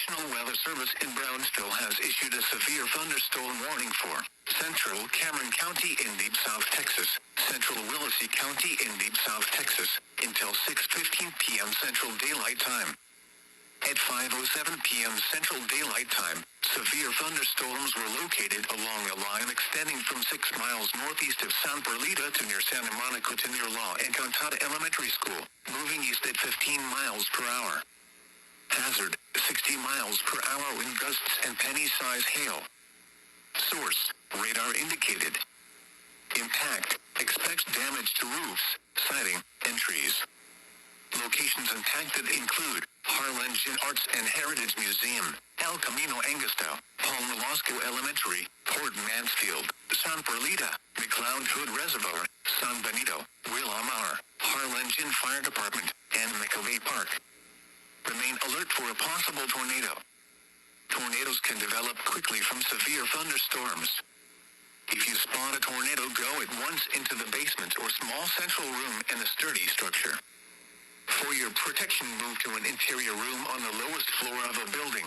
National Weather Service in Brownsville has issued a severe thunderstorm warning for Central Cameron County in deep South Texas, Central Willacy County in deep South Texas, until 6:15 p.m. Central Daylight Time. At 5:07 p.m. Central Daylight Time, severe thunderstorms were located along a line extending from 6 miles northeast of San Perlita to near Santa Monica to near La Encantada Elementary School, moving east at 15 miles per hour. Hazard, 60 miles per hour wind gusts and penny-size hail. Source, radar indicated. Impact, expects damage to roofs, siding, and trees. Locations impacted include Harlingen Arts and Heritage Museum, El Camino Angostura, Paul Nolasco Elementary, Port Mansfield, San Perlita, McLeod Hood Reservoir, San Benito, Willamar, Harlingen Fire Department, and McAvey Park. Remain alert for a possible tornado. Tornadoes can develop quickly from severe thunderstorms. If you spot a tornado, go at once into the basement or small central room in a sturdy structure. For your protection, move to an interior room on the lowest floor of a building.